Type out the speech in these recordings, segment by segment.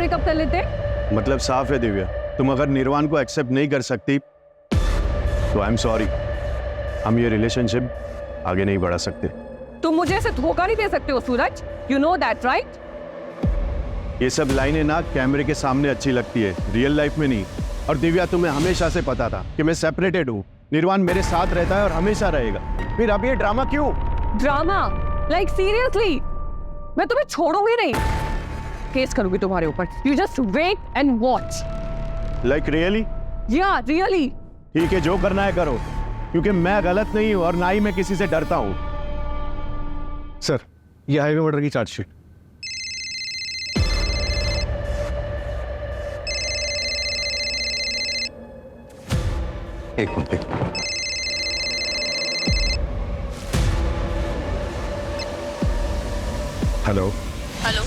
Breakup कर लेते। मतलब साफ है दिव्या, तुम अगर निर्वाण को एक्सेप्ट नहीं कर सकती तो आई एम सॉरी, हम ये रिलेशनशिप आगे नहीं बढ़ा सकते। तुम मुझे ऐसे धोखा नहीं दे सकते हो सूरज, यू नो दैट राइट? ये सब लाइनें ना कैमरे के सामने अच्छी लगती है, रियल लाइफ में नहीं। और दिव्या, तुम्हें हमेशा से पता था कि मैं सेपरेटेड हूँ, निर्वाण मेरे साथ रहता है और हमेशा रहेगा, फिर अब ये ड्रामा क्यों? ड्रामा? Like seriously? मैं तुम्हें छोड़ूंगी नहीं, केस करूंगी तुम्हारे ऊपर। You just wait and watch. Like really? Yeah really. ठीक है, जो करना है करो, क्योंकि मैं गलत नहीं हूं और ना ही मैं किसी से डरता हूं। सर, ये हाईवे मर्डर की चार्जशीट। एक minute. Hello hello,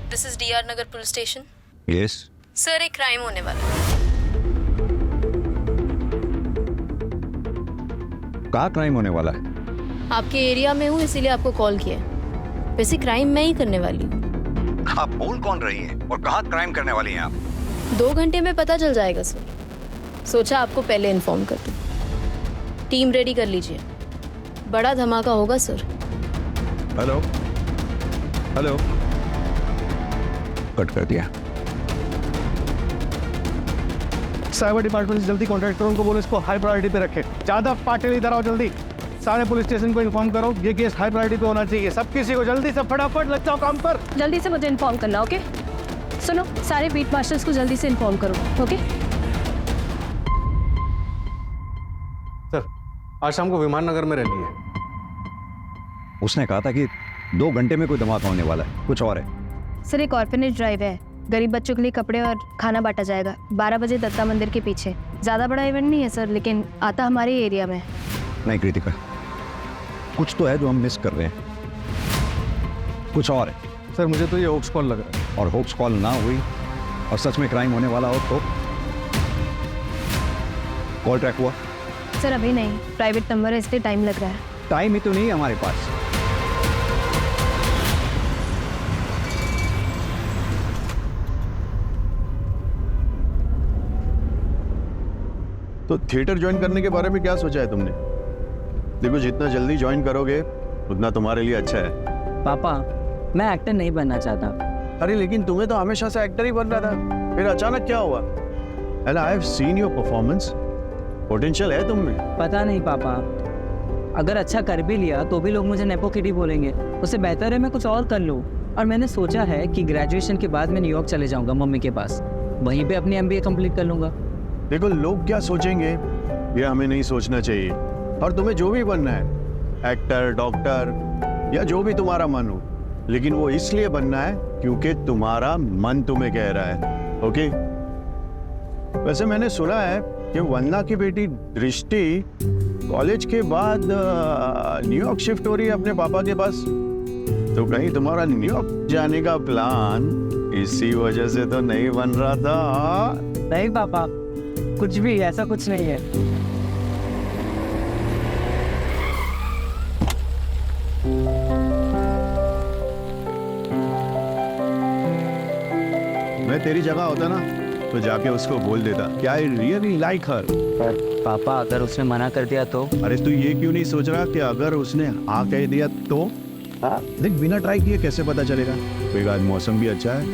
this is DR Nagar police station. Yes sir, एक क्राइम होने वाला है। कहाँ क्राइम होने वाला है? आपके एरिया में हूँ, इसीलिए आपको कॉल किया है। वैसे क्राइम मैं ही करने वाली हूँ। आप बोल कौन रही हैं और कहाँ क्राइम करने वाली हैं आप? 2 घंटे में पता चल जाएगा सर। सोचा आपको पहले इन्फॉर्म कर दूँ। टीम रेडी कर लीजिए, बड़ा धमाका होगा सर। हेलो हेलो, कट कर दिया। साइबर डिपार्टमेंट से जल्दी कॉन्टैक्ट करो, उनको बोलो इसको हाई प्रायोरिटी पे रखें। ज्यादा पाटिल इधर आओ जल्दी, सारे पुलिस स्टेशन को इन्फॉर्म करो, ये केस हाई प्रायोरिटी पे होना चाहिए। सब किसी को जल्दी से फटाफट लग जाओ काम पर। जल्दी से मुझे इन्फॉर्म करना, ओके? सुनो, सारे बीट मास्टर्स को जल्दी से इन्फॉर्म करो, ओके? सर, आज शाम को विमान नगर में रैली है। उसने कहा था कि 2 घंटे में कोई धमाका होने वाला है, कुछ और है? सर, एक ऑर्फेनेज ड्राइव है, गरीब बच्चों के लिए कपड़े और खाना बांटा जाएगा 12 बजे दत्ता मंदिर के पीछे। ज़्यादा बड़ा इवेंट नहीं है सर, लेकिन आता हमारे एरिया में। नहीं कृतिका, कुछ तो है जो हम मिस कर रहे हैं, कुछ और है। सर, मुझे तो ये होप्स कॉल लग रहा है। और होप्स कॉल ना हुई और सच में क्राइम होने वाला हो तो? कॉल ट्रैक हुआ? सर अभी नहीं, प्राइवेट नंबर है इसलिए टाइम लग रहा है। टाइम ही तो नहीं है हमारे पास। तो थिएटर ज्वाइन करने के बारे में क्या सोचा है तुमने? देखो, जितना जल्दी ज्वाइन करोगे उतना तुम्हारे लिए अच्छा है। पापा, मैं एक्टर नहीं बनना चाहता। अरे लेकिन तुम्हें तो हमेशा से एक्टर ही बनना था, फिर अचानक क्या हुआ? And I have seen your performance, potential है तुम में। पता नहीं पापा, अगर अच्छा कर भी लिया तो भी लोग मुझे नेपो किडी बोलेंगे। उससे बेहतर है मैं कुछ और कर लूँ। और मैंने सोचा है कि ग्रेजुएशन के बाद मैं न्यूयॉर्क चले जाऊँगा मम्मी के पास, वहीं पे अपनी MBA कंप्लीट कर लूँगा। देखो, लोग क्या सोचेंगे ये हमें नहीं सोचना चाहिए। और तुम्हें जो भी बनना है, एक्टर, डॉक्टर या जो भी तुम्हारा मन हो, लेकिन वो इसलिए बनना है क्योंकि तुम्हारा मन तुम्हें कह रहा है, ओके? वैसे मैंने सुना है कि वंदना की बेटी दृष्टि कॉलेज के बाद न्यूयॉर्क शिफ्ट हो रही है अपने पापा के पास। तो कहीं तुम्हारा न्यूयॉर्क जाने का प्लान इसी वजह से तो नहीं बन रहा था? नहीं पापा, कुछ भी ऐसा कुछ नहीं है। मैं तेरी जगह होता ना तो जाके उसको बोल देता कि आई रियली लाइक हर। पर पापा, अगर उसने मना कर दिया तो? अरे तू ये क्यों नहीं सोच रहा कि अगर उसने हाँ कह दिया तो? देख, बिना ट्राई किए कैसे पता चलेगा? कोई आज मौसम भी अच्छा है,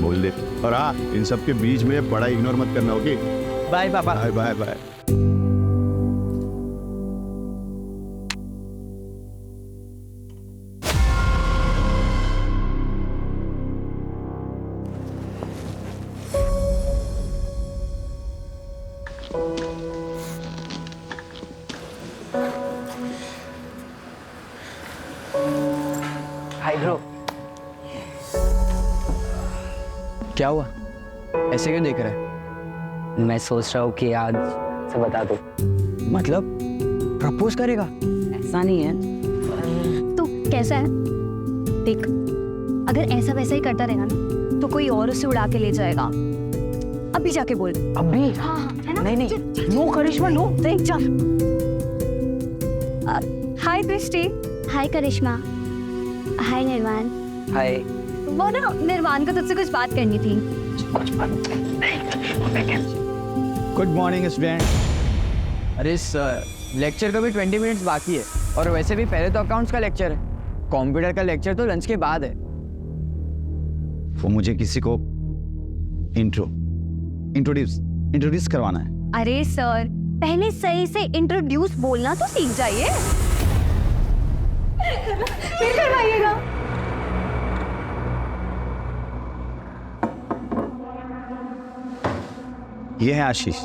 बोल दे। और हाँ, इन सब के बीच में बड़ा इग्नोर मत करना, okay? Bye papa. Bye bye bye. Hi bro. क्या हुआ? ऐसे क्यों देख रहा है? मैं सोच रहा हूँ कि आज से बता दो। मतलब प्रपोज करेगा? ऐसा नहीं है। तो कैसा है देख, अगर ऐसा वैसा ही करता रहेगा ना तो कोई और उसे उड़ा के ले जाएगा। अभी जाके बोल। अभी? हाँ हाँ, है ना? नहीं, नो करिश्मा, नो। देख जा। हाय दृष्टि। हाय करिश्मा। हाय निर्वाण। हाय। वो ना निर्वाण को तुझसे कुछ बात करनी थी। Good morning student. अरे सर, लेक्चर का भी 20 मिनट्स बाकी है और वैसे भी पहले तो अकाउंट्स का लेक्चर है। कंप्यूटर का लेक्चर तो लंच के बाद है। वो मुझे किसी को इंट्रोड्यूस करवाना है। अरे सर, पहले सही से इंट्रोड्यूस बोलना तो सीख जाइए। फिर करवाइएगा। ये है आशीष।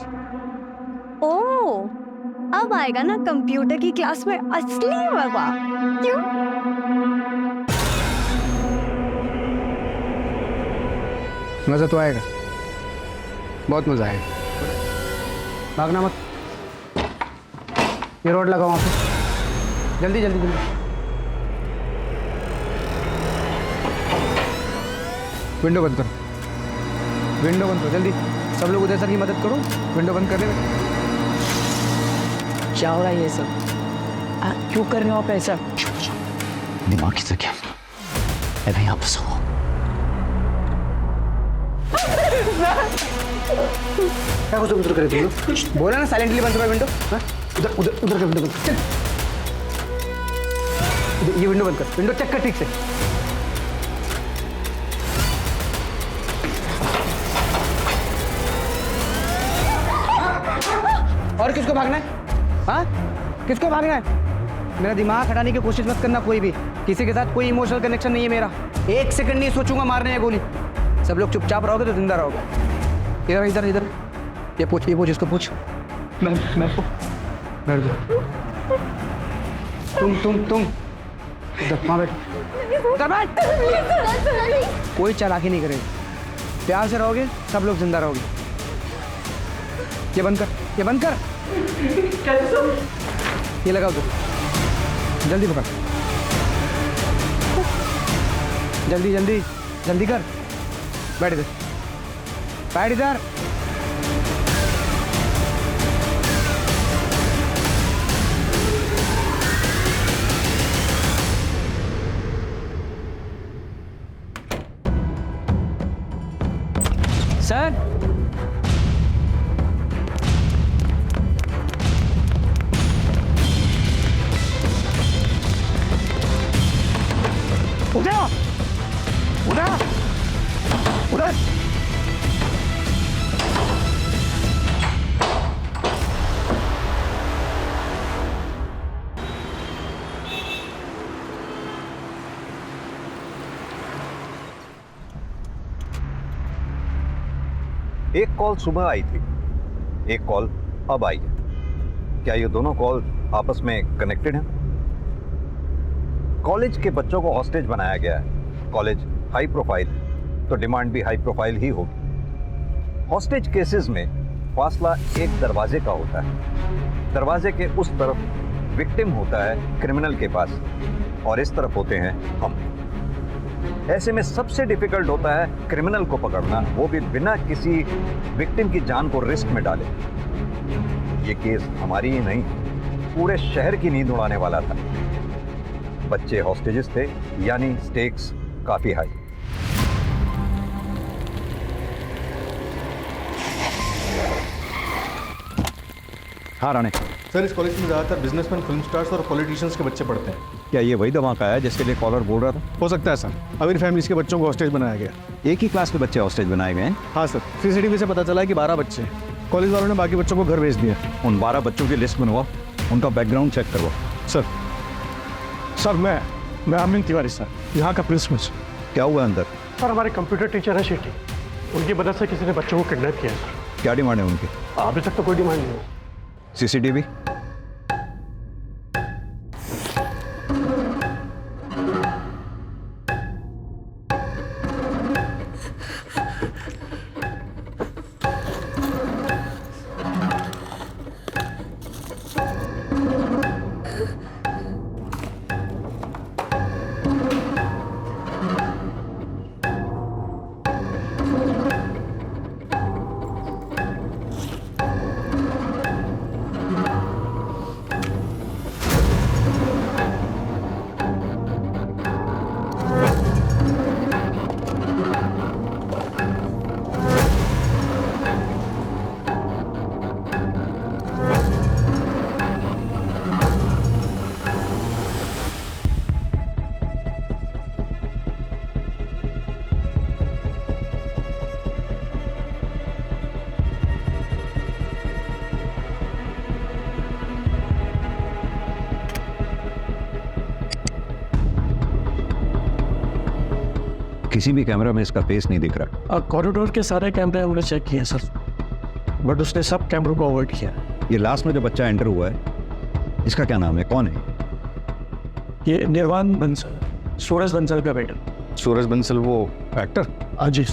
ओ, अब आएगा ना कंप्यूटर की क्लास में असली मजा। क्यों? मज़ा तो आएगा, बहुत मज़ा आएगा। भागना मत, ये रोड लगाओ वहाँ पे। जल्दी जल्दी जल्दी। विंडो बंद करो, विंडो बंद करो जल्दी। सब लोग उधर सर की मदद करो, विंडो बंद करने में। क्या हो रहा है ये सब? क्यों कर रहे हो आप ऐसा? दिमाग की क्या अभी आप सो। क्या कुछ उधर करे तुम लोग? बोला ना साइलेंटली बंद करो विंडो। हाँ? उधर उधर उधर कर विंडो बंद। चल ये विंडो बंद कर, विंडो चेक कर ठीक से। और किसको भागना है? हाँ, किसको भागना है? मेरा दिमाग हटाने की कोशिश मत करना कोई भी। किसी के साथ कोई इमोशनल कनेक्शन नहीं है मेरा। 1 सेकंड नहीं सोचूंगा मारने में गोली। सब लोग चुपचाप रहोगे तो जिंदा रहोगे। इधर इधर इधर, ये पूछ इसको पूछ। मैं बैठ जाओ। तुम इधर वहाँ बैठ। इधर बैठ। कोई चालाकी नहीं करेगा। प्यार से रहोगे, सब लोग जिंदा रहोगे। ये बंद कर, ये बंद कर। ये लगाओ तो जल्दी पकड़, जल्दी जल्दी जल्दी कर। बैठ इधर, बैठ इधर। सर, उधर उधर उधर। एक कॉल सुबह आई थी, एक कॉल अब आई है। क्या ये दोनों कॉल आपस में कनेक्टेड हैं? कॉलेज के बच्चों को हॉस्टेज बनाया गया है। कॉलेज हाई प्रोफाइल तो डिमांड भी हाई प्रोफाइल ही होगी। हॉस्टेज केसेस में फासला एक दरवाजे का होता है। दरवाजे के उस तरफ विक्टिम होता है क्रिमिनल के पास और इस तरफ होते हैं हम। ऐसे में सबसे डिफिकल्ट होता है क्रिमिनल को पकड़ना, वो भी बिना किसी विक्टिम की जान को रिस्क में डाले। ये केस हमारी ही नहीं, पूरे शहर की नींद उड़ाने वाला था। बच्चे हॉस्टेजेस थे, यानी स्टेक्स काफी हाई। हाँ राणे, सर, इस कॉलेज में ज़्यादातर बिजनेसमैन, फिल्म स्टार्स और पॉलिटिशियंस के बच्चे पढ़ते हैं। क्या ये वही धमाका है जिसके लिए कॉलर बोल रहा था? हो सकता है सर, अमीर फैमिलीज के बच्चों को हॉस्टेज बनाया गया। एक ही क्लास के बच्चे हॉस्टेज बनाए गए हैं? हाँ सर, सीसीटीवी से पता चला है कि 12 बच्चे हैं। कॉलेज वालों ने बाकी बच्चों को घर भेज दिया। उन 12 बच्चों की लिस्ट बनवाओ, उनका बैकग्राउंड चेक करवाओ। सर मैं अमिन तिवारी सर, यहाँ का प्रिंसिपल। क्या हुआ अंदर? सर, हमारे कंप्यूटर टीचर है शेट्टी, उनकी मदद से किसी ने बच्चों को किडनैप किया है सर। क्या डिमांड है उनकी? अभी तक तो कोई डिमांड नहीं है। सीसीटीवी? किसी भी कैमरा में इसका फेस नहीं दिख रहा। कॉरिडोर के सारे कैमरे हमने चेक किए सर, बट उसने सब कैमरों को अवॉइड किया। ये लास्ट में जो बच्चा एंटर हुआ है, इसका क्या नाम है, कौन है? ये निर्वाण बंसल, सूरज बंसल का बेटा। सूरज बंसल, वो एक्टर? हाँ जी।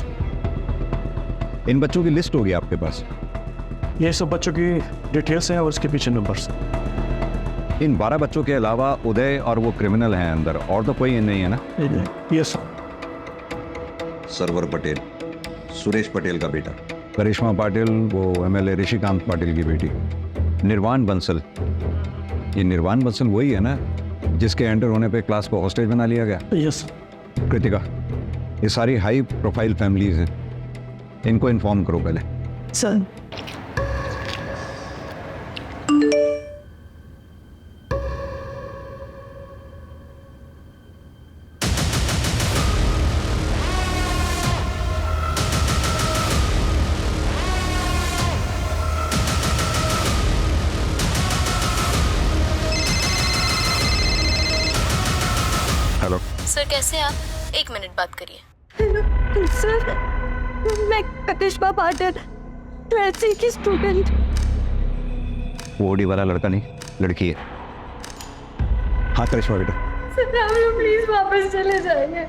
इन बच्चों की लिस्ट होगी आपके पास? ये सब बच्चों की डिटेल्स हैं और उसके पीछे नंबर्स। इन 12 बच्चों के अलावा उदय और वो क्रिमिनल हैं अंदर, और तो कोई नहीं है ना? Yes sir. सरवर पटेल, सुरेश पटेल का बेटा। करिश्मा पाटिल, वो MLA ऋषिकांत पाटिल की बेटी। निर्वाण बंसल, ये निर्वाण बंसल वही है ना जिसके एंटर होने पे क्लास को हॉस्टेज बना लिया गया? Yes sir. कृतिका, ये सारी हाई प्रोफाइल फैमिलीज हैं, इनको इन्फॉर्म करो पहले। सर हेलो सर कैसे हैं आप? 1 मिनट बात करिए। सर, मैं करिश्मा पाटिल 12th C की स्टूडेंट। वो ओडी वाला लड़का नहीं, लड़की है। हाँ करिश्मा बेटा। सर हम लोग प्लीज वापस चले जाएंगे।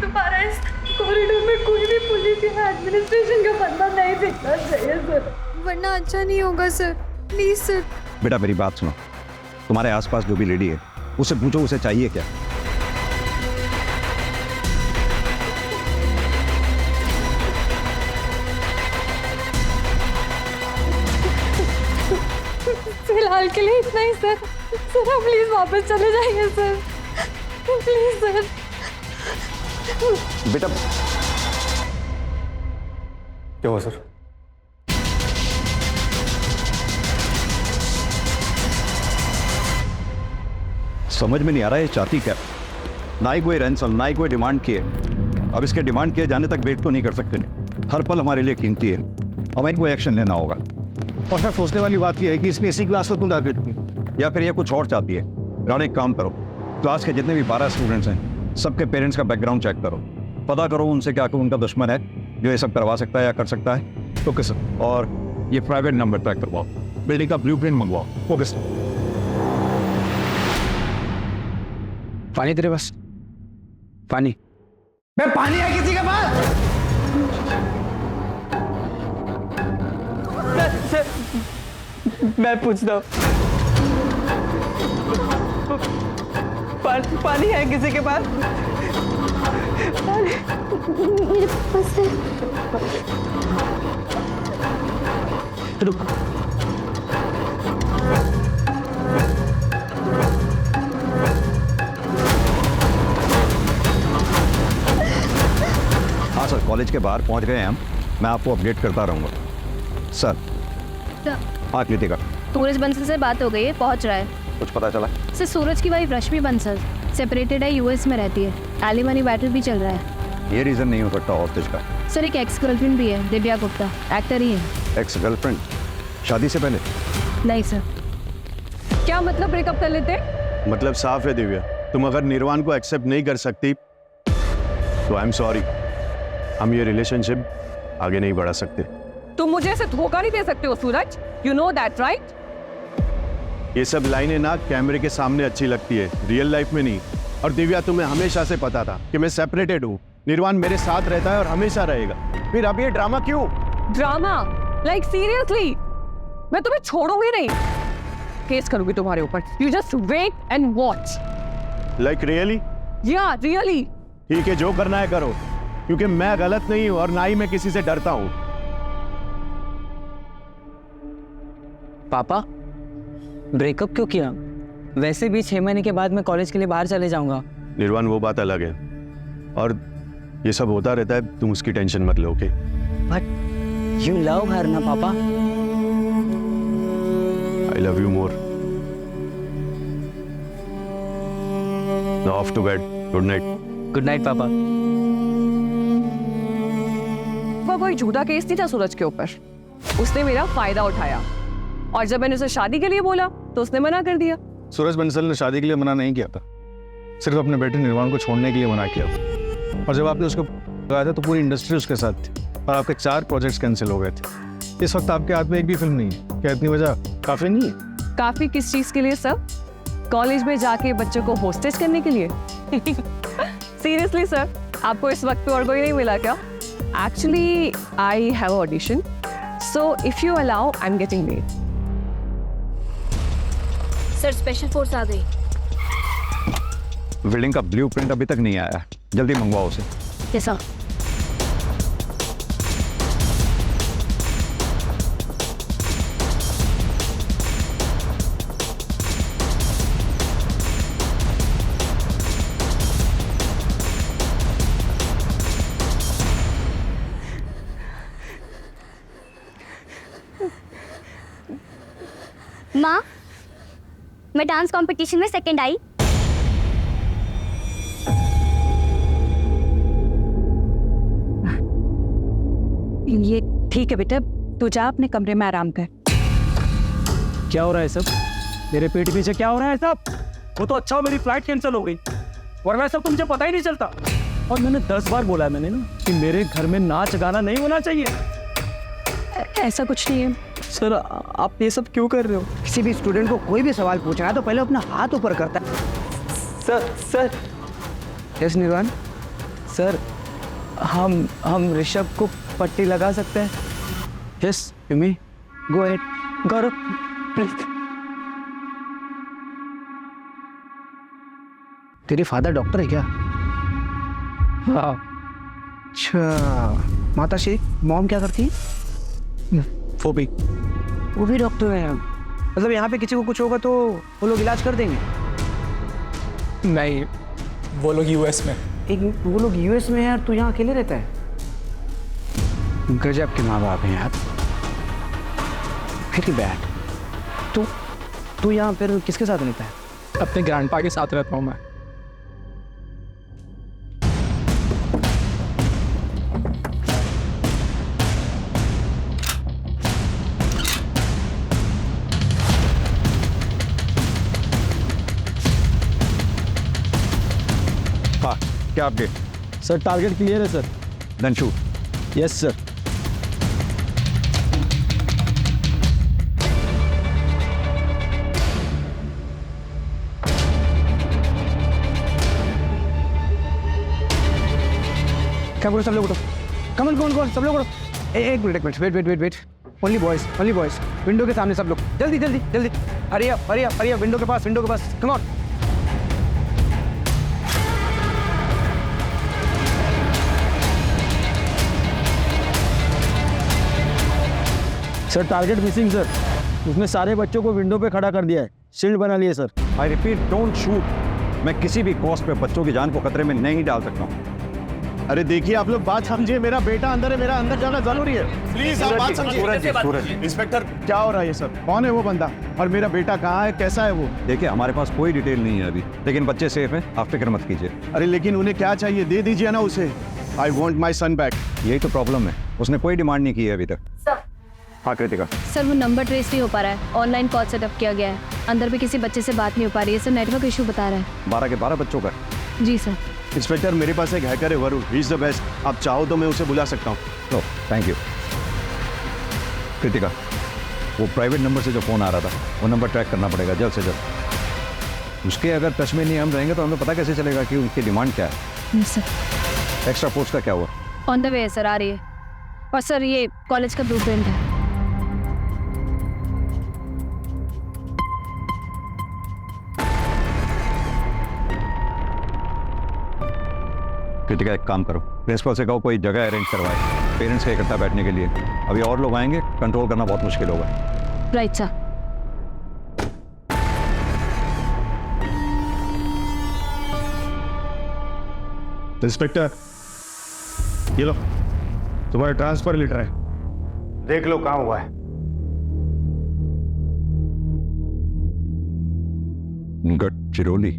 दोबारा इस कॉरिडोर में कोई भी पुलिस या एडमिनिस्ट्रेशन का बंदा नहीं दिखना चाहिए सर, वरना अच्छा नहीं होगा सर। Please sir. बेटा मेरी बात सुनो, तुम्हारे आसपास जो भी लेडी है उससे पूछो उसे चाहिए क्या। फिलहाल के लिए इतना ही सर। सर आप प्लीज वापस चले जाइए सर, प्लीज सर। बेटा क्या हुआ सर? समझ में नहीं आ रहा है ये चाहती क्या। ना ही कोई रैंसम, ना ही कोई डिमांड की है। अब इसके डिमांड किए जाने तक वेट तो नहीं कर सकते। हर पल हमारे लिए कीमती है, हमें कोई एक्शन लेना होगा। और सर सोचने वाली बात यह है कि इसने इसी क्लास को तुम टारगेट की, या फिर ये कुछ और चाहती है। राणे एक काम करो, क्लास के जितने भी 12 स्टूडेंट्स हैं सबके पेरेंट्स का बैकग्राउंड चेक करो, पता करो उनसे क्या उनका दुश्मन है जो ये सब करवा सकता है या कर सकता है। Okay sir. और ये प्राइवेट नंबर ट्रैक करवाओ, बिल्डिंग का ब्लूप्रिंट मंगवाओ। Okay sir. पानी तेरे पास? पानी? मैं पानी है किसी के पास? मैं पूछता हूँ, पानी है किसी के पास? मेरे पास है। रुक। हाँ सर, कॉलेज के बाहर पहुंच गए हैं हम, मैं आपको अपडेट करता रहूँगा सर। हाँ कृतिका, सूरज बंसल से बात हो गई है, पहुंच रहा है। कुछ पता चला? सर सूरज की वाइफ रश्मि बंसल सेपरेटेड है, यूएस में रहती है। एलिमनी बैटल भी चल रहा है। ये रीज़न नहीं हो सकता हॉस्टेज का। सर एक एक्स गर्लफ्रेंड भी है, दिव्या गुप्ता, एक्टर ही है। Ex girlfriend? शादी से पहले? नहीं सर। क्या मतलब ब्रेकअप कर लेते? मतलब साफ है दिव्या, तुम अगर निर्वाण को एक्सेप्ट नहीं कर सकती तो आई एम सॉरी, हम ये रिलेशनशिप आगे नहीं बढ़ा सकते। तुम मुझे ऐसे धोखा नहीं दे सकते हो सूरज, यू नो दैट राइट? ये सब लाइनें ना कैमरे के सामने अच्छी लगती है, रियल लाइफ में नहीं। और दिव्या तुम्हें हमेशा से पता था कि मैं सेपरेटेड हूँ, निर्वाण मेरे साथ रहता है और हमेशा रहेगा, फिर अब ये ड्रामा क्यों? ड्रामा? Like seriously? मैं तुम्हें छोड़ूंगी नहीं, केस करूंगी तुम्हारे ऊपर। You just wait and watch. Like really? Yeah really. ठीक है, जो करना है करो, क्योंकि मैं गलत नहीं हूं और ना ही मैं किसी से डरता हूं। पापा ब्रेकअप क्यों किया? वैसे भी 6 महीने के बाद मैं कॉलेज के लिए बाहर चले जाऊंगा। निर्वाण वो बात अलग है, और ये सब होता रहता है, तुम उसकी टेंशन मत लो। Okay? But you love her ना पापा? I love you more. Now off to bed, good night. Good night पापा। वो कोई झूठा केस नहीं था सूरज के ऊपर, उसने मेरा फायदा उठाया, और जब मैंने उसे शादी के लिए बोला तो उसने मना कर दिया। सूरज बंसल ने शादी के लिए मना नहीं किया था, सिर्फ अपने बेटे निर्वाण को छोड़ने के लिए मना किया था। और जब आपने उसको लगाया था तो पूरी इंडस्ट्री उसके साथ थी और आपके 4 प्रोजेक्ट्स कैंसिल हो गए थे। इस वक्त आपके हाथ में एक भी फिल्म नहीं है। क्या इतनी वजह काफ़ी नहीं है? काफी किस चीज के लिए सर? कॉलेज में जाके बच्चों को होस्टेज करने के लिए? सीरियसली सर, आपको इस वक्त पे और कोई नहीं मिला क्या? Actually I have audition, so if you allow I am getting late. Sir special force आ गई। बिल्डिंग का ब्लूप्रिंट अभी तक नहीं आया, जल्दी मंगवाओ उसे। कैसा? माँ, मैं डांस कंपटीशन में सेकंड आई। ये ठीक है बेटा, तू जा अपने कमरे में आराम कर। क्या हो रहा है सब? मेरे पीठ पीछे क्या हो रहा है सब? वो तो अच्छा हो मेरी फ्लाइट कैंसिल हो गई, वरना सब तो मुझे पता ही नहीं चलता। और मैंने 10 बार बोला है मैंने ना कि मेरे घर में नाच गाना नहीं होना चाहिए। ऐसा कुछ नहीं है सर, आप ये सब क्यों कर रहे हो? किसी भी स्टूडेंट को कोई भी सवाल पूछना है तो पहले अपना हाथ ऊपर करता है। सर यस निर्वाण, सर हम ऋषभ को पट्टी लगा सकते हैं? Yes you may go ahead. Gaurav please. तेरे फादर डॉक्टर है क्या? हाँ। अच्छा, माता श्री मॉम क्या करती है? वो भी डॉक्टर है। मतलब यहाँ पे किसी को कुछ होगा तो वो लोग इलाज कर देंगे? नहीं, वो लोग यूएस में। वो लोग यूएस में है और तू यहाँ अकेले रहता है? गजब के माँ बाप हैं यार। Very bad. तू यहाँ फिर किसके साथ रहता है? अपने ग्रैंडपा के साथ रहता हूँ मैं। हाँ, क्या आपके? सर टारगेट क्लियर है sir. Then shoot. Yes sir. क्या बोलो सब लोग उठो। कमन कौन सब लोग उठो। एक minute wait. Only boys. Window के सामने सब लोग। जल्दी। हरी अप विंडो के पास come on. Sir target missing sir. उसने सारे बच्चों को विंडो पे खड़ा कर दिया है, शील्ड बना लिए sir. I repeat, don't shoot. मैं किसी भी कॉस्ट पे बच्चों की जान को खतरे में नहीं डाल सकता हूँ। अरे देखिए आप लोग बात समझिए, मेरा बेटा अंदर है, मेरा अंदर जाना जरूरी है। प्लीज आप बात समझिए। सूरज जी। इंस्पेक्टर क्या हो रहा है ये सब? कौन है वो बंदा और मेरा बेटा कहाँ है, कैसा है वो? देखिए, हमारे पास कोई डिटेल नहीं है अभी, लेकिन बच्चे सेफ हैं, आप फिक्र मत कीजिए। अरे लेकिन उन्हें क्या चाहिए, दे दीजिए ना उसे। I want my son back. यही तो प्रॉब्लम है, उसने कोई डिमांड नहीं की है अभी तक। सर। हाँ कृतिका। सर वो नंबर ट्रेस नहीं हो पा रहा है, ऑनलाइन कॉल सेटअप किया गया है, अंदर भी किसी बच्चे से बात नहीं हो पा रही है सर, नेटवर्क इशू बता रहा है। 12 के 12 बच्चों का? जी सर। इंस्पेक्टर मेरे पास एक हैकर है Varun, he is the best. आप चाहो तो मैं उसे बुला सकता हूँ। No thank you. कृतिका, वो प्राइवेट नंबर से जो फ़ोन आ रहा था वो नंबर ट्रैक करना पड़ेगा जल्द से जल्द। उसके अगर टच में नहीं हम रहेंगे तो हमें पता कैसे चलेगा कि उनकी डिमांड क्या है। सर एक्स्ट्रा फोर्स का क्या हुआ? ऑन द वे है सर, आ रही है। और सर ये कॉलेज का ब्लूप्रिंट है। कृतिका, एक काम करो, प्रिंसिपल से कहो कोई जगह अरेंज करवाए पेरेंट्स के इकट्ठा बैठने के लिए। अभी और लोग आएंगे, कंट्रोल करना बहुत मुश्किल होगा। Right sir. इंस्पेक्टर ये लो, तुम्हारा ट्रांसफर लेटर है, देख लो कहाँ हुआ है। गडचिरोली,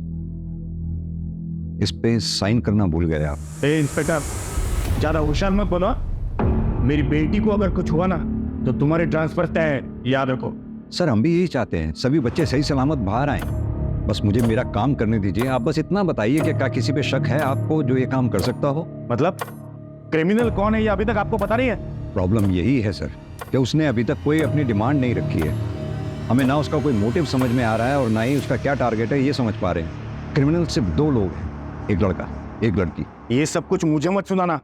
इस पे साइन करना भूल गए आप। इंस्पेक्टर ज्यादा होशियार मत बनो। मेरी बेटी को अगर कुछ हुआ ना तो तुम्हारे ट्रांसफर तय है, याद रखो। सर हम भी यही चाहते हैं, सभी बच्चे सही सलामत बाहर आए। बस मुझे मेरा काम करने दीजिए। आप बस इतना बताइए कि क्या किसी पे शक है आपको जो ये काम कर सकता हो? मतलब क्रिमिनल कौन है ये अभी तक आपको पता नहीं है? प्रॉब्लम यही है सर कि उसने अभी तक कोई अपनी डिमांड नहीं रखी है। हमें ना उसका कोई मोटिव समझ में आ रहा है और ना ही उसका क्या टारगेट है ये समझ पा रहे हैं। क्रिमिनल सिर्फ 2 लोग हैं, एक लड़का एक लड़की। ये सब कुछ मुझे मत सुनाना,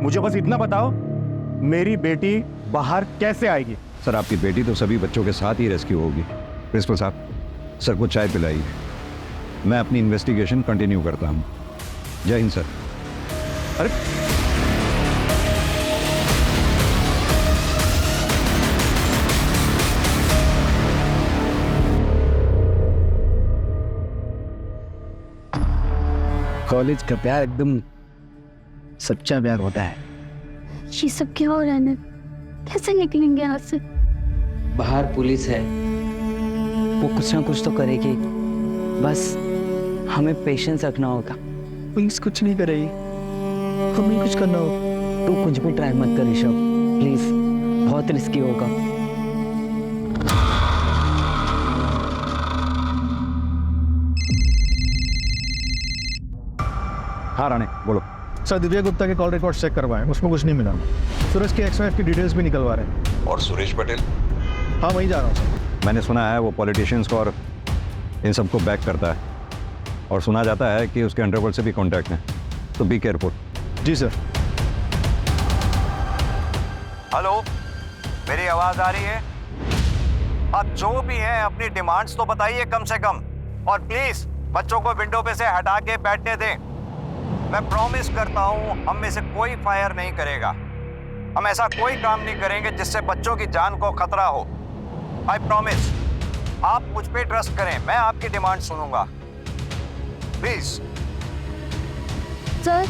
मुझे बस इतना बताओ मेरी बेटी बाहर कैसे आएगी? सर आपकी बेटी तो सभी बच्चों के साथ ही रेस्क्यू होगी। प्रिंसिपल साहब सर को चाय पिलाइए, मैं अपनी इन्वेस्टिगेशन कंटिन्यू करता हूँ। जय हिंद सर। अरे कॉलेज का प्यार एकदम सच्चा प्यार होता है। ये सब क्या हो रहा है? कैसे निकलेंगे यहाँ से? बाहर पुलिस है, वो कुछ ना कुछ तो करेगी, बस हमें पेशेंस रखना होगा। पुलिस कुछ नहीं करेगी, हमें कुछ करना होगा। तू कुछ भी ट्राई मत कर ऋषभ, प्लीज, बहुत रिस्की होगा। हाँ राणे बोलो। सर दिव्या गुप्ता के कॉल रिकॉर्ड चेक करवाएं, उसमें कुछ नहीं मिला। सूरज के एक्स-वाइफ की डिटेल्स भी निकलवा रहे हैं। और सुरेश पटेल? हाँ वहीं जा रहा हूँ सर। मैंने सुना है वो पॉलिटिशियंस को और इन सबको बैक करता है, और सुना जाता है कि उसके अंडरवर्ल्ड से भी कांटेक्ट है, तो बी केयरफुल। जी सर। हेलो, मेरी आवाज आ रही है? अब जो भी है अपनी डिमांड्स तो बताइए कम से कम, और प्लीज बच्चों को विंडो पे से हटा के बैठने दें। मैं प्रॉमिस करता हूं हम में से कोई फायर नहीं करेगा। हम ऐसा कोई काम नहीं करेंगे जिससे बच्चों की जान को खतरा हो। I promise. आप मुझ पे ट्रस्ट करें, मैं आपकी डिमांड सुनूंगा, प्लीज। सर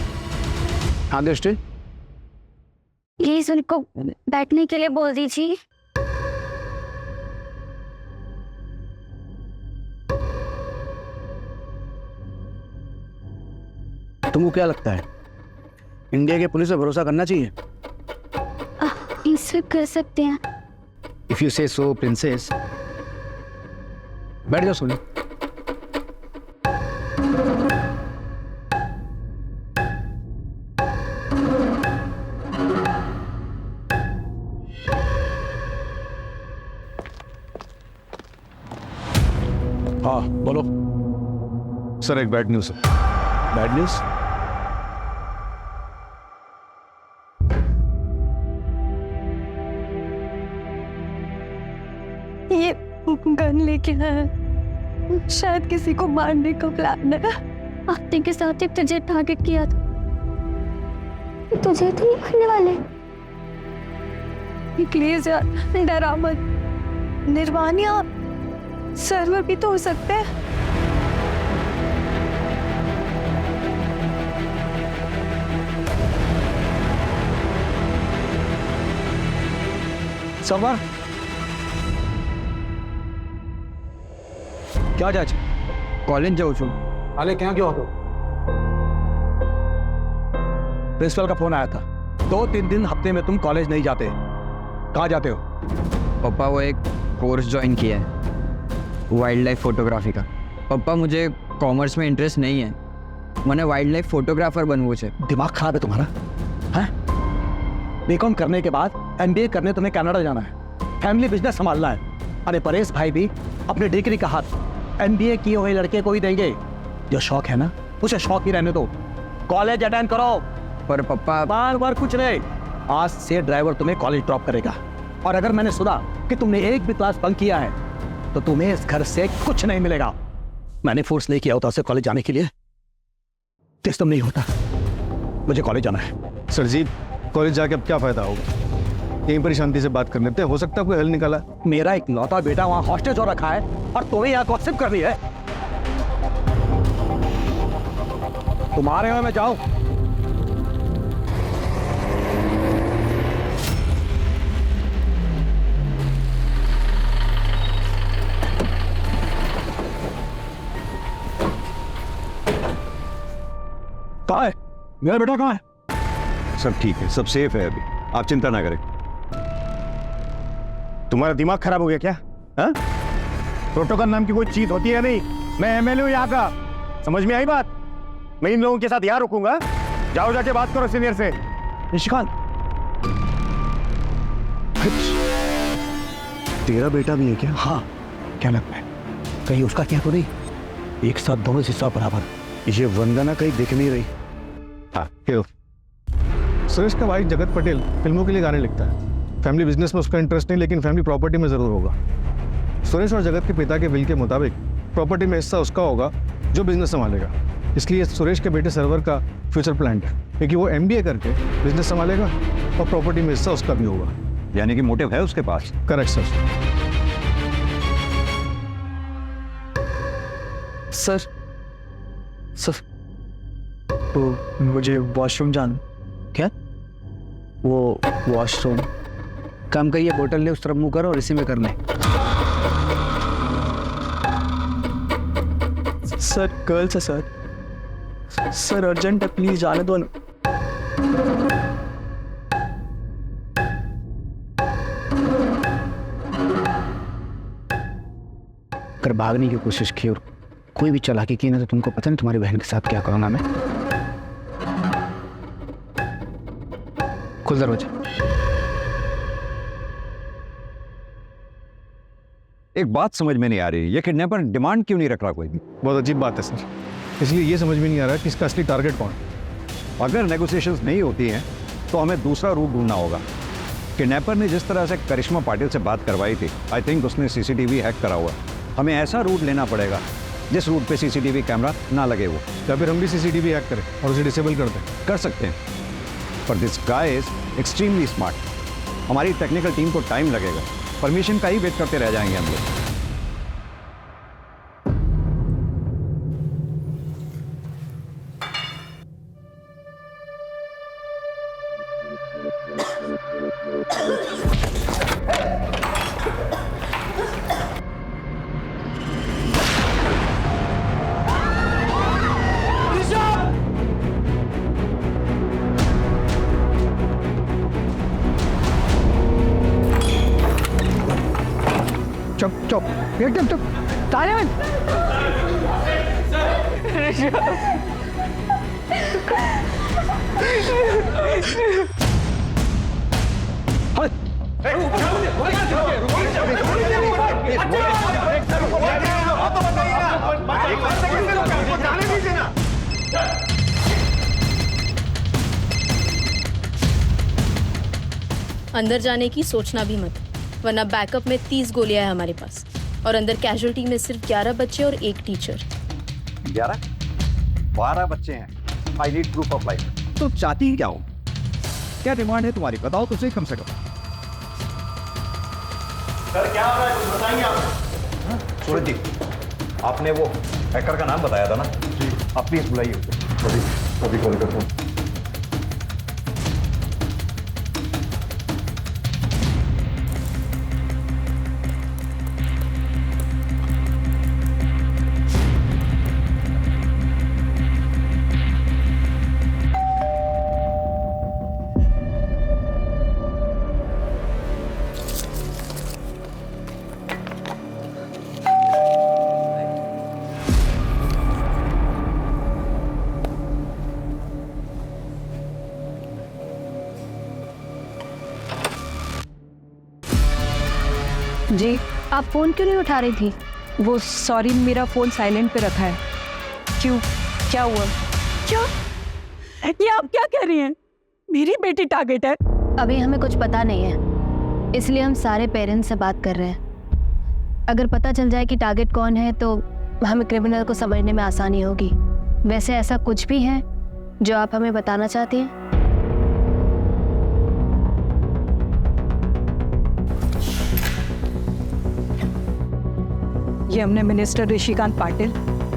हाँ दृष्टि, प्लीज उनको बैठने के लिए बोल दीजिए। तुमको क्या लगता है इंडिया के पुलिस पे भरोसा करना चाहिए? इस कर सकते हैं। इफ यू से सो प्रिंसेस। बैठ जाओ सोनी। हाँ बोलो सर। एक बैड न्यूज़ है। Bad news? ये गन लेके आया, शायद किसी को मारने का प्लान है। आते के साथ एक तुझे टारगेट किया था। तुझे तो नहीं मारने वाले। प्लीज यार डरा मत। निर्वाणिया सर्वर भी तो हो सकते हैं। સવાર ક્યાં જાય છે? कॉलेज जाऊँ છું। अरे क्या गया हो? प्रिंसिपल का फोन आया था, 2-3 दिन हफ्ते में तुम कॉलेज नहीं जाते। कहाँ जाते हो? पापा वो एक कोर्स ज्वाइन किया है वाइल्ड लाइफ फोटोग्राफी का। पापा मुझे कॉमर्स में इंटरेस्ट नहीं है, मैंने वाइल्ड लाइफ फोटोग्राफर बनવું છે। दिमाग खराब है तुम्हारा? हैं? बीकॉम करने के बाद एमबीए करने तुम्हें कनाडा जाना है, फैमिली बिजनेस संभालना है। अरे परेश भाई भी अपनी डिग्री का हाथ एमबीए किए हुए लड़के को ही देंगे। जो शौक है ना उसे शौक ही रहने दो। कॉलेज अटेंड करो। पर पापा बार बार कुछ नहीं, आज से ड्राइवर तुम्हें कॉलेज ड्रॉप करेगा। और अगर मैंने सुना कि तुमने एक भी क्लास बंक किया है तो तुम्हें इस घर से कुछ नहीं मिलेगा। मैंने फोर्स नहीं किया होता उसे कॉलेज जाने के लिए, सिस्टम नहीं होता। मुझे कॉलेज जाना है। सर जी कॉलेज जाके अब क्या फायदा होगा? यहीं पर ही शांति से बात कर लेते हैं, हो सकता है कोई हल निकाला। मेरा एक लौता बेटा वहां हॉस्टेज हो रखा है और तुम्हें यहाँ गॉसिप करनी है। तुम्हारे में मैं जाऊं? कहाँ है मेरा बेटा? कहाँ है? सब ठीक है, सब सेफ है, अभी आप चिंता ना करें। तुम्हारा दिमाग खराब हो गया क्या? हाँ? प्रोटोकॉल नाम की कोई चीज होती है नहीं? मैं एमएलए हूँ यहाँ का, समझ में आई बात? मैं इन लोगों के साथ यहाँ रुकूंगा? जाओ जाके बात करो सीनियर से। निशिकांत, तेरा बेटा भी है क्या? हाँ, क्या लगता है कहीं उसका क्या तो नहीं? एक साथ दोनों हिस्सा बराबर। ये वंदना कहीं दिख नहीं रही। हाँ क्यों? सुरेश का भाई जगत पटेल फिल्मों के लिए गाने लिखता है। फैमिली बिजनेस में उसका इंटरेस्ट नहीं, लेकिन फैमिली प्रॉपर्टी में ज़रूर होगा। सुरेश और जगत के पिता के विल के मुताबिक प्रॉपर्टी में हिस्सा उसका होगा जो बिजनेस संभालेगा। इसलिए सुरेश के बेटे सर्वर का फ्यूचर प्लान है, क्योंकि वो MBA करके बिजनेस संभालेगा और प्रॉपर्टी में हिस्सा उसका भी होगा। यानी कि मोटिव है उसके पास। Correct sir. सर तो मुझे वॉशरूम जाना। क्या? वो वॉशरूम काम करिए, बोतल ले उस तरफ मुँह करो और इसी में कर लें। सर गर्ल्स है सर। सर अर्जेंट है, प्लीज जाने दो ना। अगर भागने की कोशिश की और कोई भी चालाकी की ना तो तुमको पता नहीं तुम्हारी बहन के साथ क्या करूंगा मैं। खुल दरवाजा। एक बात समझ में नहीं आ रही, ये किडनैपर डिमांड क्यों नहीं रख रहा कोई भी? बहुत अजीब बात है सर, इसलिए ये समझ में नहीं आ रहा कि इसका असली टारगेट कौन है। अगर नेगोशिएशंस नहीं होती हैं तो हमें दूसरा रूट ढूंढना होगा। किडनैपर ने जिस तरह से करिश्मा पाटिल से बात करवाई थी, आई थिंक उसने CCTV हैक करा हुआ। हमें ऐसा रूट लेना पड़ेगा जिस रूट पे CCTV कैमरा ना लगे वो। या फिर हम भी CCTV हैक करें और उसे डिसेबल कर दें। कर सकते हैं, पर this guy is extremely smart. हमारी टेक्निकल टीम को टाइम लगेगा, परमिशन का ही वेट करते रह जाएंगे हम लोग। चुप चुप एकदम चुप। ताले में अंदर जाने की सोचना भी मत, वरना बैकअप में 30 गोलियां हैं हमारे पास और अंदर कैजुअल्टी में सिर्फ 11 बच्चे और 1 टीचर। 12 बच्चे हैं। I need proof of life. तो चाहती क्या हो? क्या डिमांड है तुम्हारी? बताओ तो सही कम से कम। सर क्या हो रहा है, कुछ बताएंगे आप? सूरज जी, आपने वो हैकर का नाम बताया था ना जी, आप प्लीज बुलाइए उसे। अभी कॉल करता हूँ। जी आप फोन क्यों नहीं उठा रही थी? वो सॉरी, मेरा फोन साइलेंट पे रखा है। क्यों, क्या हुआ? क्या? ये आप क्या कह रही हैं? मेरी बेटी टारगेट है? अभी हमें कुछ पता नहीं है, इसलिए हम सारे पेरेंट्स से बात कर रहे हैं। अगर पता चल जाए कि टारगेट कौन है तो हमें क्रिमिनल को समझने में आसानी होगी। वैसे ऐसा कुछ भी है जो आप हमें बताना चाहती हैं? ये हमने मिनिस्टर ऋषिकांत पाटिल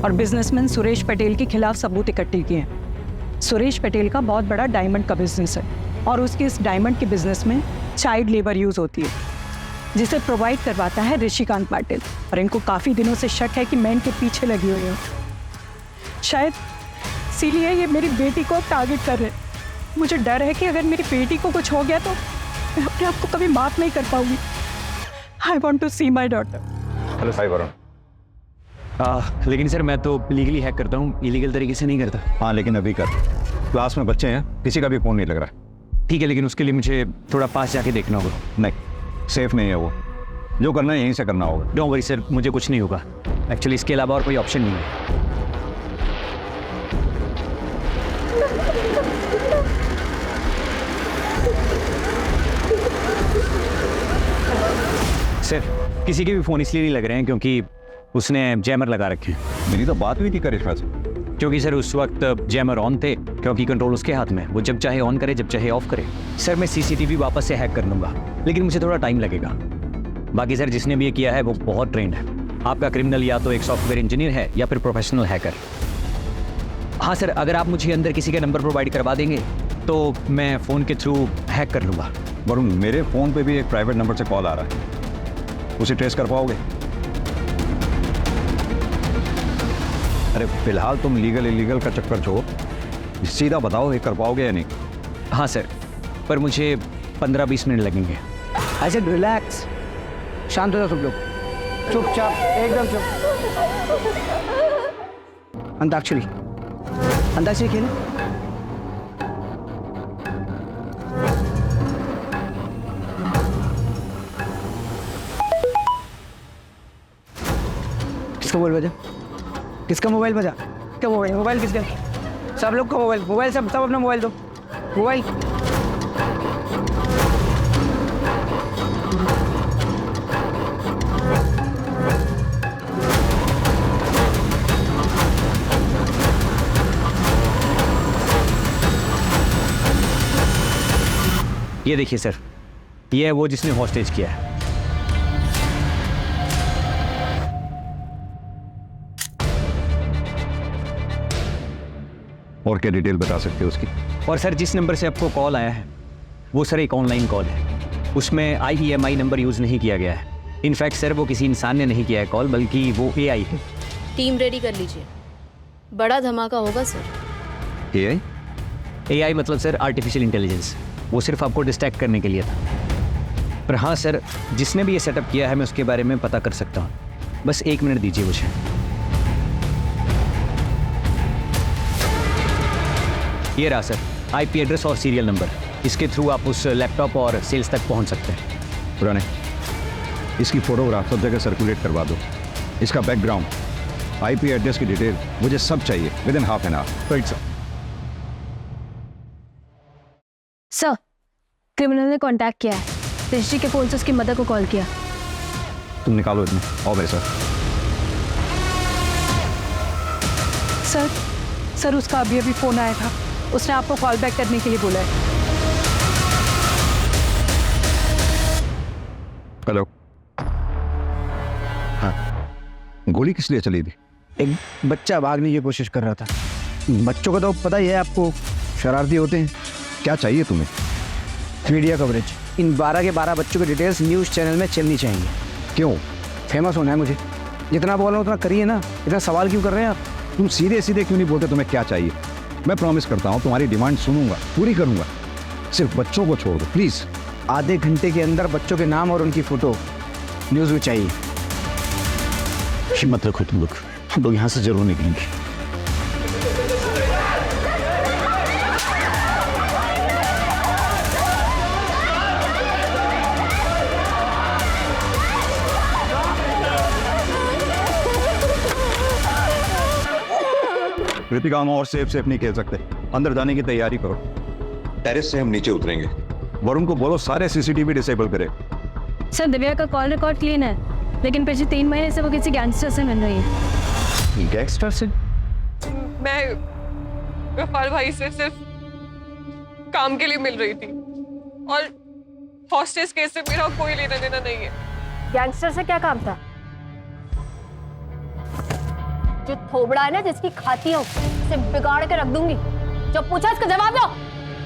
और बिजनेसमैन सुरेश पटेल के खिलाफ सबूत इकट्ठे किए हैं। सुरेश पटेल का बहुत बड़ा डायमंड का बिजनेस है और उसके इस डायमंड के बिजनेस में चाइल्ड लेबर यूज होती है, जिसे प्रोवाइड करवाता है ऋषिकांत पाटिल। और इनको काफ़ी दिनों से शक है कि मैं इनके पीछे लगी हुई हूँ। शायद इसीलिए ये मेरी बेटी को टारगेट कर रहे हैं। मुझे डर है कि अगर मेरी बेटी को कुछ हो गया तो मैं अपने आप को कभी माफ नहीं कर पाऊंगी। I want to see my daughter. Hello Sai Varun, लेकिन सर मैं तो लीगली हैक करता हूँ, इलीगल तरीके से नहीं करता। हाँ लेकिन अभी कर, क्लास में बच्चे हैं, किसी का भी फ़ोन नहीं लग रहा है। ठीक है, लेकिन उसके लिए मुझे थोड़ा पास जाके देखना होगा। नहीं, सेफ नहीं है वो, जो करना है यहीं से करना होगा। डोंट वरी सर, मुझे कुछ नहीं होगा। एक्चुअली इसके अलावा और कोई ऑप्शन नहीं है। सर किसी के भी फ़ोन इसलिए नहीं लग रहे हैं क्योंकि उसने जैमर लगा रखे हैं। मेरी तो बात हुई थी करिश्मा से। क्योंकि सर उस वक्त जैमर ऑन थे, क्योंकि कंट्रोल उसके हाथ में, वो जब चाहे ऑन करे जब चाहे ऑफ करे। सर मैं सीसीटीवी वापस से हैक कर लूँगा, लेकिन मुझे थोड़ा टाइम लगेगा। बाकी सर जिसने भी ये किया है वो बहुत ट्रेंड है। आपका क्रिमिनल या तो एक सॉफ्टवेयर इंजीनियर है या फिर प्रोफेशनल हैकर। हाँ सर, अगर आप मुझे अंदर किसी का नंबर प्रोवाइड करवा देंगे तो मैं फ़ोन के थ्रू हैक कर लूँगा। वरुण, मेरे फ़ोन पे भी एक प्राइवेट नंबर से कॉल आ रहा है, उसे ट्रेस कर पाओगे? अरे फिलहाल तुम लीगल इलीगल का चक्कर छोड़ो, सीधा बताओ ये कर पाओगे या नहीं? हाँ सर, पर मुझे 15-20 मिनट लगेंगे। आई सेड रिलैक्स, शांत हो जाओ सब लोग, चुपचाप एकदम चुप। अंताक्षरी खेले। किसका मोबाइल बजा? किसका मोबाइल बजा? क्या मोबाइल किसका? सब लोग का मोबाइल सब अपना मोबाइल दो। मोबाइल ये देखिए सर, ये है वो जिसने हॉस्टेज किया है। और क्या डिटेल बता सकते हो उसकी? और सर जिस नंबर से आपको कॉल आया है वो सर एक ऑनलाइन कॉल है, उसमें IEMI नंबर यूज़ नहीं किया गया है। इनफैक्ट सर वो किसी इंसान ने नहीं किया है कॉल, बल्कि वो AI है। टीम रेडी कर लीजिए, बड़ा धमाका होगा सर। AI मतलब सर आर्टिफिशियल इंटेलिजेंस, वो सिर्फ आपको डिस्ट्रैक्ट करने के लिए था। पर हाँ सर, जिसने भी ये सेटअप किया है मैं उसके बारे में पता कर सकता हूँ, बस 1 मिनट दीजिए मुझे। ये रहा सर IP एड्रेस और सीरियल नंबर, इसके थ्रू आप उस लैपटॉप और सेल्स तक पहुँच सकते हैं। पुराने इसकी फोटोग्राफ सब जगह सर्कुलेट करवा दो, इसका बैकग्राउंड, IP एड्रेस की डिटेल मुझे सब चाहिए within half an hour. Right sir. Sir, criminal ने कांटेक्ट किया है, ऋषि के फोन से उसकी मदर को कॉल किया। तुम निकालो इतने, आओ मेरे साथ। सर उसका अभी फ़ोन आया था, उसने आपको कॉल बैक करने के लिए बोला है। हेलो। हाँ, गोली किस लिए चली थी? एक बच्चा भागने की कोशिश कर रहा था। बच्चों का तो पता ही है आपको, शरारती होते हैं। क्या चाहिए तुम्हें? मीडिया कवरेज, इन 12 के 12 बच्चों की डिटेल्स न्यूज़ चैनल में चलनी चाहिए। क्यों? फेमस होना है मुझे। जितना बोल रहा हूँ उतना करिए ना, इतना सवाल क्यों कर रहे हैं आप? तुम सीधे सीधे क्यों नहीं बोलते तुम्हें क्या चाहिए? मैं प्रॉमिस करता हूँ तुम्हारी डिमांड सुनूंगा, पूरी करूंगा। सिर्फ बच्चों को छोड़ दो प्लीज़। आधे घंटे के अंदर बच्चों के नाम और उनकी फ़ोटो न्यूज़ में चाहिए। हिम्मत रखो तुम लोग, हम लोग यहाँ से जरूर निकलेंगे। कृतिका, हम और सेफ नहीं खेल सकते, अंदर जाने की तैयारी करो। टेरेस से हम नीचे उतरेंगे। वरुण को बोलो सारे CCTV डिसेबल करे। सर, दिव्या का कॉल रिकॉर्ड क्लीन है, लेकिन पिछले 3 महीने से वो किसी गैंगस्टर से मिल रही है। गैंगस्टर से? मैं गफ्फार भाई से सिर्फ काम के लिए मिल रही थी, और हॉस्टेज केस से मेरा कोई लेना देना नहीं है। गैंगस्टर से क्या काम था? जो थोबड़ा है ना, जिसकी खाती हो, उसे बिगाड़ के रख दूंगी। जो पूछा इसका जवाब दो।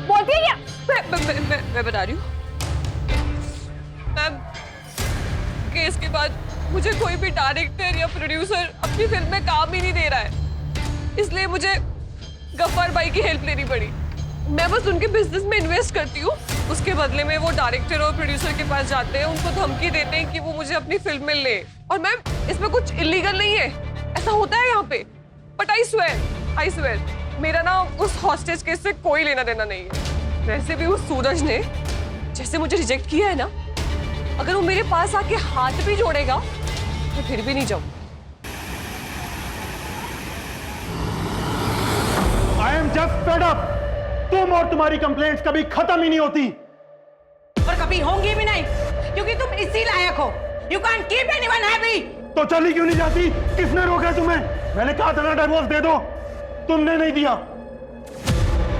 बोलती है क्या? मैं बता रही हूँ मैम, केस के बाद मुझे कोई भी डायरेक्टर या प्रोड्यूसर अपनी फिल्म में काम ही नहीं दे रहा है, इसलिए मुझे गफ्फार भाई की हेल्प लेनी पड़ी। मैं बस उनके बिजनेस में इन्वेस्ट करती हूँ, उसके बदले में वो डायरेक्टर और प्रोड्यूसर के पास जाते हैं, उनको धमकी देते हैं कि वो मुझे अपनी फिल्म में ले। और मैम, इसमें कुछ इलीगल नहीं है, ऐसा होता है यहाँ पे। बट आई स्वेयर मेरा ना उस हॉस्टेज केस से कोई लेना देना नहीं है। वैसे भी उस सूरज ने जैसे मुझे रिजेक्ट किया है ना, अगर वो मेरे पास आके हाथ भी जोड़ेगा मैं फिर भी नहीं जाऊँ। I am just fed up. तुम और तुम्हारी कंप्लेंट्स कभी खत्म ही नहीं होती और कभी होंगी भी नहीं, क्योंकि तुम इसी लायक हो। You can't keep anyone happy. तो चली क्यों नहीं जाती? किसने रोका तुम्हें? मैंने कहा था ना डिवोर्स दे दो, तुमने नहीं दिया।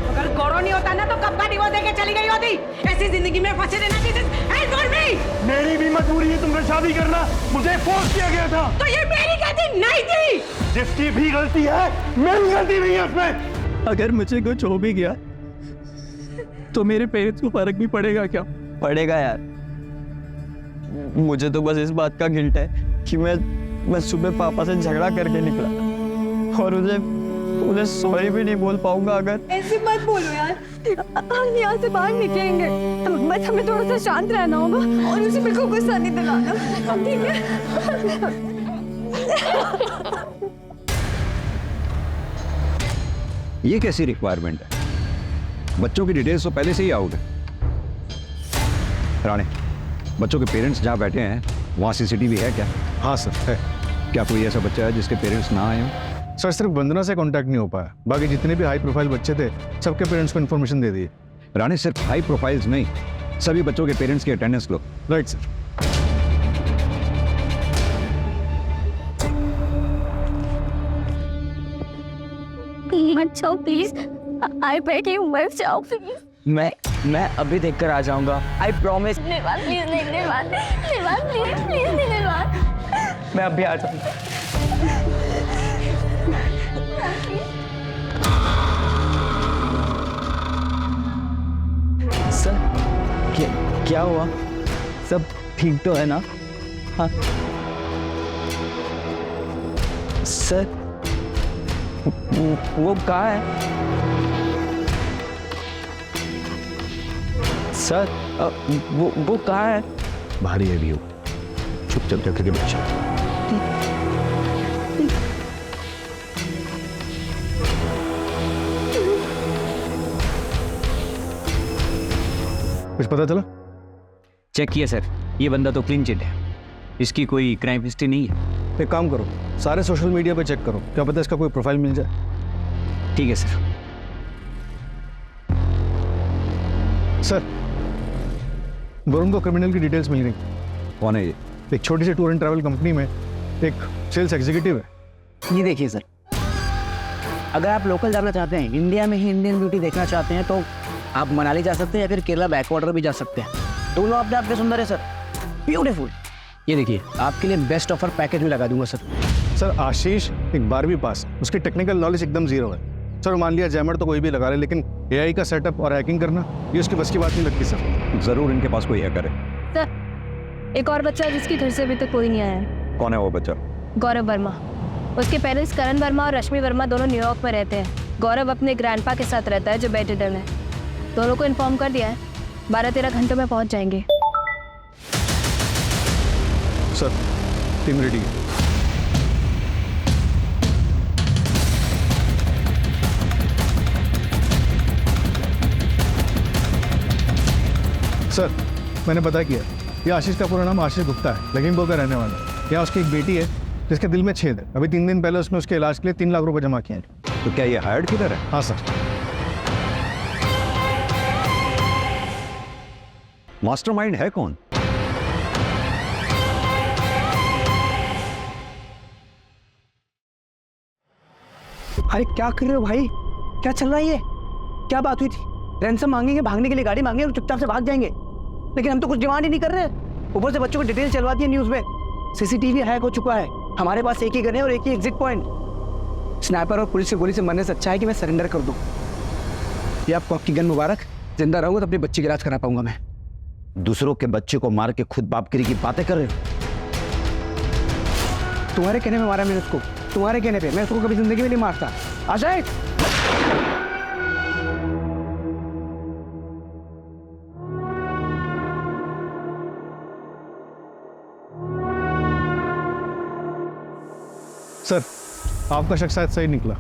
अगर गौरव नहीं होता ना तो कब का डिवोर्स देके चली गई होती। ऐसी जिंदगी में फंसे रहना चाहिए। मेरी भी मजबूरी है तुमसे शादी करना, मुझे फोर्स किया गया था। तो ये मेरी गलती नहीं थी। जिसकी भी गलती है, मेरी गलती नहीं है उसमें। अगर मुझे कुछ हो भी गया तो मेरे पेरेंट्स को फर्क भी पड़ेगा क्या? पड़ेगा यार। मुझे तो बस इस बात का गिल्ट है कि मैं सुबह पापा से झगड़ा करके निकला और उन्हें सॉरी भी नहीं बोल पाऊंगा। अगर ऐसी मत बोलो यार, हम यहाँ से बाहर निकलेंगे, बस हमें थोड़ा सा शांत रहना होगा और उसे बिल्कुल गुस्सा नहीं दिलाना, ठीक है? ये कैसी रिक्वायरमेंट है? बच्चों की डिटेल्स तो पहले से ही आउट है। राणे, बच्चों के पेरेंट्स जहाँ बैठे हैं वहाँ सीसीटीवी है क्या? हाँ सर है। क्या कोई ऐसा बच्चा है जिसके पेरेंट्स ना आए हों? सर सिर्फ वंदना से कांटेक्ट नहीं हो पाया, बाकी जितने भी हाई प्रोफाइल बच्चे थे सबके पेरेंट्स को इन्फॉर्मेशन दे दी। राणे, सिर्फ हाई प्रोफाइल्स नहीं, सभी बच्चों के पेरेंट्स की अटेंडेंस लो। Right sir. मत जाओ प्लीज, आई बेग यू मत जाओ प्लीज। मैं अभी देख कर आ जाऊंगा, आई प्रॉमिस। निर्वाण प्लीज, निर्वाण प्लीज प्लीज निर्वाण। मैं अभी आ जाऊंगा। सर क्या हुआ? सब ठीक तो है ना? हाँ सर, वो कहाँ है? सर वो कहाँ है? भारी है व्यू, चुपचाप जाकर के बच्चा। कुछ पता चला? चेक किया सर, ये बंदा तो क्लीन चिट है, इसकी कोई क्राइम हिस्ट्री नहीं है। एक काम करो, सारे सोशल मीडिया पे चेक करो, क्या पता इसका कोई प्रोफाइल मिल जाए। ठीक है सर। सर, वरुण को क्रिमिनल की डिटेल्स मिल गई। कौन है ये? एक छोटी सी टूर एंड ट्रैवल कंपनी में एक सेल्स एग्जीक्यूटिव है। ये देखिए सर, अगर आप लोकल जाना चाहते हैं, इंडिया में ही इंडियन ब्यूटी देखना चाहते हैं, तो आप मनाली जा सकते हैं या फिर केरला बैकवाटर भी जा सकते हैं। दोनों अपने आप में सुंदर है सर, ब्यूटीफुल। ये देखिए, आपके लिए बेस्ट ऑफर पैकेज में लगा दूंगा सर। सर आशीष एक 12वीं पास, उसकी टेक्निकल नॉलेज एकदम जीरो है। सर मान लिया जैमर तो कोई भी लगा रहे, लेकिन एआई का सेटअप और हैकिंग करना ये उसकी बस की बात नहीं लगती सर। जरूर इनके पास कोई हैकर है। सर, एक और बच्चा जिसके घर से अभी तक कोई नहीं आया है। कौन है वो बच्चा? गौरव वर्मा। उसके पेरेंट्स करण वर्मा और रश्मि वर्मा दोनों न्यूयॉर्क में रहते हैं। गौरव अपने ग्रैंडपा के साथ रहता है जो बेड रिडन है। दोनों को इन्फॉर्म कर दिया है, 12-13 घंटों में पहुंच जाएंगे। सर टीम रेडी है। सर मैंने पता किया, ये आशीष का पूरा नाम आशीष गुप्ता है, लखीमपुर का रहने वाला है। यहाँ उसकी एक बेटी है जिसके दिल में छेद है। अभी 3 दिन पहले उसने उसके इलाज के लिए 3 लाख रुपए जमा किए हैं। तो क्या ये हायर्ड किलर है? हाँ सर। मास्टरमाइंड है कौन? अरे क्या कर रहे हो भाई? क्या चल रहा है ये? क्या बात हुई थी? रैंसम मांगेंगे, भागने के लिए गाड़ी मांगेंगे और चुपचाप से भाग जाएंगे, लेकिन हम तो कुछ डिमांड ही नहीं कर रहे। ऊपर से बच्चों को डिटेल चलवा दी है न्यूज़ में। सीसीटीवी हैक हो चुका है, हमारे पास एक ही गन है और एक ही एग्जिट पॉइंट। स्नाइपर और पुलिस की गोली से मरने से अच्छा है कि मैं सरेंडर कर दूं। ये आपको आपकी गन मुबारक। जिंदा रहूंगा तो अपने बच्चे का इलाज करा पाऊंगा मैं। दूसरों के बच्चे को मार के खुद बापगिरी की बातें कर रहे हो? तुम्हारे कहने में मारा मैंने उसको, तुम्हारे कहने पे। मैं उसको कभी जिंदगी में नहीं मारता। अजय, सर आपका शक शायद सही निकला।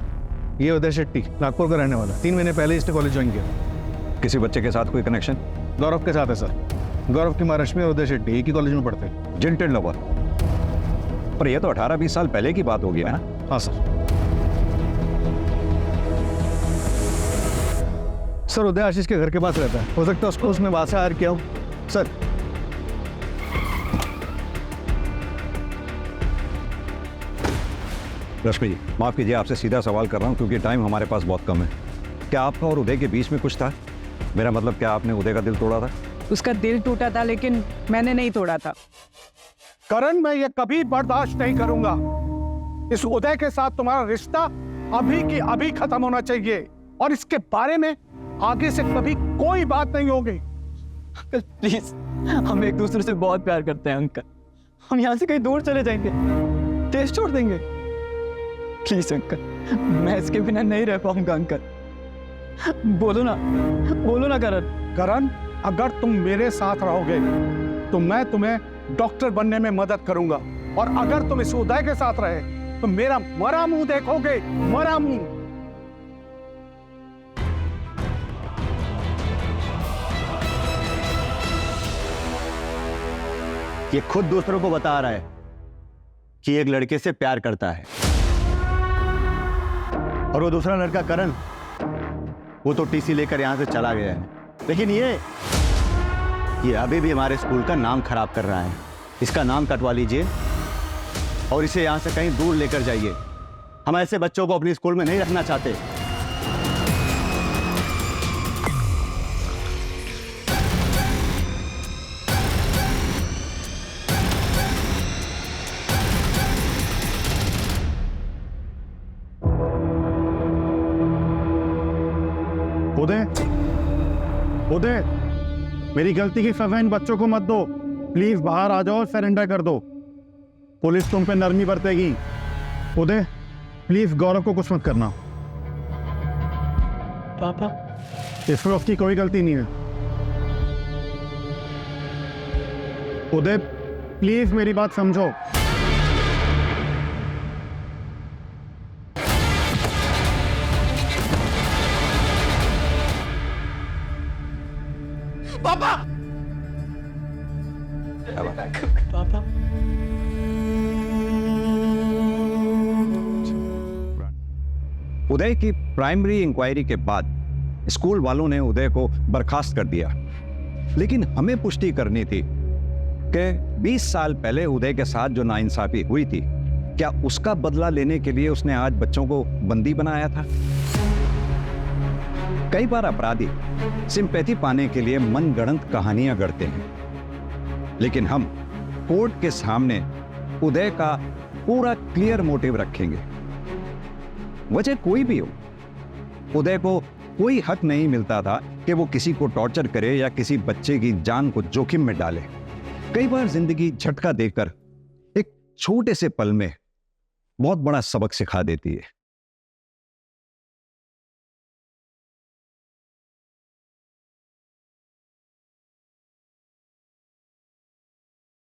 ये उदय शेट्टी नागपुर का रहने वाला, 3 महीने पहले इसने कॉलेज ज्वाइन किया। किसी बच्चे के साथ कोई कनेक्शन? गौरव के साथ है सर। गौरव की माँ रश्मि और उदय शेट्टी एक ही कॉलेज में पढ़ते हैं। जिंटेड लवर। पर यह तो 18-20 साल पहले की बात होगी ना? हाँ सर। सर उदय आशीष के घर के पास रहता है, हो सकता है उसको उसने वहां से हायर किया हो सर। रश्मि जी, माफ कीजिए, आपसे सीधा सवाल कर रहा हूं क्योंकि टाइम हमारे पास बहुत कम है। क्या आपका और उदय के बीच में कुछ था? मेरा मतलब, क्या आपने उदय का दिल तोड़ा था? उसका दिल टूटा था लेकिन मैंने नहीं तोड़ा था। करण, मैं ये कभी बर्दाश्त नहीं करूंगा। इस उदय के साथ तुम्हारा रिश्ता अभी की अभी खत्म होना चाहिए और इसके बारे में आगे से कभी कोई बात नहीं होगी। अंकल प्लीज, हम एक दूसरे से बहुत प्यार करते हैं अंकल। हम यहाँ से कहीं दूर चले जाएंगे, देश छोड़ देंगे। प्लीज अंकल, मैं इसके बिना नहीं रह पाऊंगा अंकल। बोलो ना करण, अगर तुम मेरे साथ रहोगे तो मैं तुम्हें डॉक्टर बनने में मदद करूंगा, और अगर तुम इस उदय के साथ रहे तो मेरा मरा मुंह देखोगे, मरा मुंह। ये खुद दूसरों को बता रहा है कि एक लड़के से प्यार करता है, और वो दूसरा लड़का करण, वो तो टीसी लेकर यहां से चला गया है। लेकिन ये अभी भी हमारे स्कूल का नाम खराब कर रहा है। इसका नाम कटवा लीजिए और इसे यहां से कहीं दूर लेकर जाइए। हम ऐसे बच्चों को अपने स्कूल में नहीं रखना चाहते। उदय, मेरी गलती की सजा इन बच्चों को मत दो। प्लीज बाहर आ जाओ और सरेंडर कर दो। पुलिस तुम पे नरमी बरतेगी। उदय, प्लीज गौरव को कुछ मत करना। पापा, इसमें उसकी कोई गलती नहीं है। उदय, प्लीज मेरी बात समझो। पापा, पापा, उदय की प्राइमरी इंक्वायरी के बाद स्कूल वालों ने उदय को बर्खास्त कर दिया, लेकिन हमें पुष्टि करनी थी कि 20 साल पहले उदय के साथ जो नाइंसाफी हुई थी, क्या उसका बदला लेने के लिए उसने आज बच्चों को बंदी बनाया था? कई बार अपराधी सिंपैथी पाने के लिए मनगढ़ंत कहानियां गढ़ते हैं, लेकिन हम कोर्ट के सामने उदय का पूरा क्लियर मोटिव रखेंगे। वजह कोई भी हो, उदय को कोई हक नहीं मिलता था कि वो किसी को टॉर्चर करे या किसी बच्चे की जान को जोखिम में डाले। कई बार जिंदगी झटका देकर एक छोटे से पल में बहुत बड़ा सबक सिखा देती है।